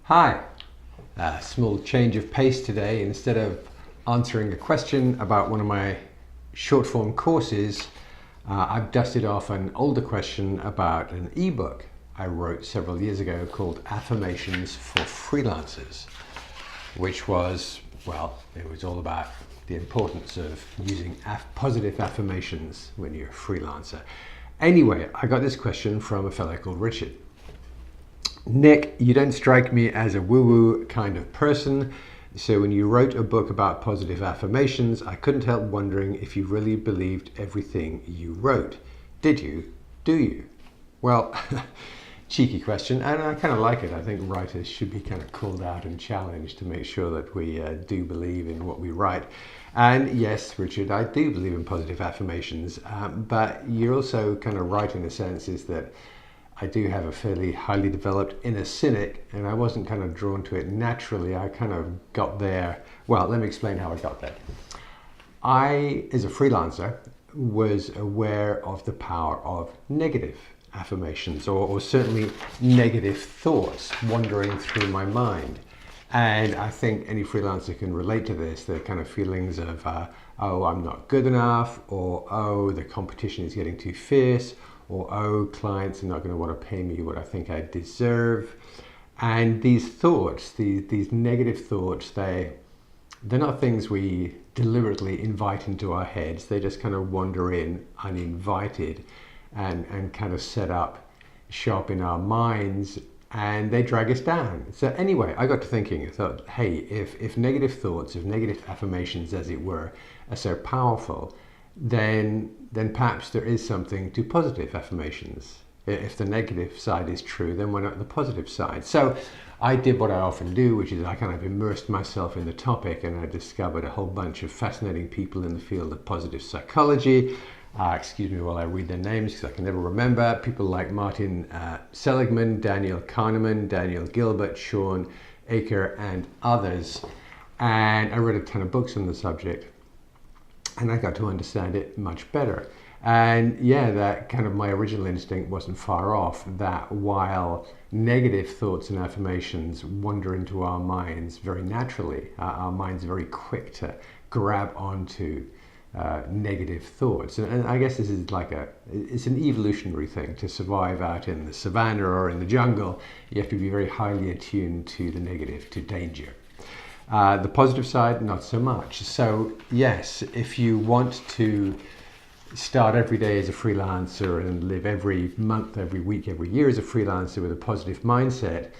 Hi, small change of pace today. Instead of answering a question about one of my short form courses, I've dusted off an older question about an ebook I wrote several years ago called Affirmations for Freelancers, which was, well, it was all about the importance of using positive affirmations when you're a freelancer. Anyway, I got this question from a fellow called Richard. Nick, you don't strike me as a woo-woo kind of person, so when you wrote a book about positive affirmations, I couldn't help wondering if you really believed everything you wrote. Did you? Do you? Well, cheeky question, and I kind of like it. I think writers should be kind of called out and challenged to make sure that we do believe in what we write. And yes, Richard, I do believe in positive affirmations, but you're also kind of right in the sense is that I do have a fairly highly developed inner cynic, and I wasn't kind of drawn to it naturally. I kind of got there. Well, let me explain how I got there. I, as a freelancer, was aware of the power of negative affirmations, or certainly negative thoughts wandering through my mind. And I think any freelancer can relate to this. The kind of feelings of, oh, I'm not good enough, or oh, the competition is getting too fierce, or oh, clients are not going to want to pay me what I think I deserve. And these thoughts, these negative thoughts, they're not things we deliberately invite into our heads. They just kind of wander in uninvited and kind of set up shop in our minds, and they drag us down. So anyway, I got to thinking, I thought, hey, if negative thoughts, if negative affirmations, as it were, are so powerful, then perhaps there is something to positive affirmations. If the negative side is true, then why not the positive side? So I did what I often do, which is I kind of immersed myself in the topic, and I discovered a whole bunch of fascinating people in the field of positive psychology. Excuse me while I read their names because I can never remember. People like Martin Seligman, Daniel Kahneman, Daniel Gilbert, Sean Aker, and others. And I read a ton of books on the subject, and I got to understand it much better. And yeah, that kind of my original instinct wasn't far off, that while negative thoughts and affirmations wander into our minds very naturally, our minds are very quick to grab onto negative thoughts. And I guess this is it's an evolutionary thing. To survive out in the savannah or in the jungle, you have to be very highly attuned to the negative, to danger. The positive side, not so much. So yes, if you want to start every day as a freelancer and live every month, every week, every year as a freelancer with a positive mindset,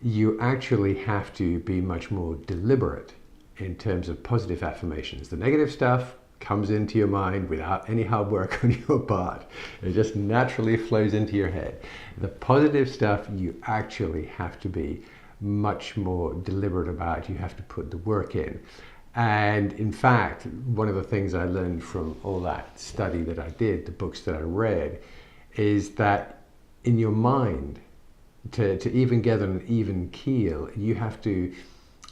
you actually have to be much more deliberate in terms of positive affirmations. The negative stuff comes into your mind without any hard work on your part. It just naturally flows into your head. The positive stuff you actually have to be much more deliberate about. You have to put the work in. And in fact, one of the things I learned from all that study that I did, the books that I read, is that in your mind, to even get on an even keel, you have to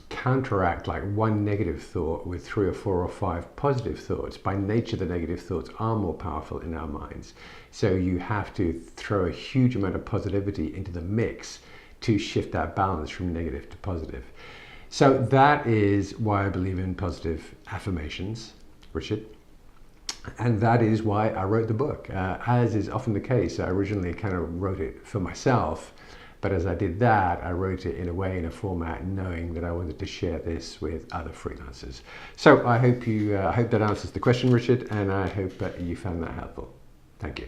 counteract like one negative thought with 3 or 4 or 5 positive thoughts. By nature, the negative thoughts are more powerful in our minds. So you have to throw a huge amount of positivity into the mix to shift that balance from negative to positive. So that is why I believe in positive affirmations, Richard. And that is why I wrote the book. As is often the case, I originally kind of wrote it for myself, but as I did that, I wrote it in a way, in a format, knowing that I wanted to share this with other freelancers. So I hope that answers the question, Richard, and I hope that you found that helpful. Thank you.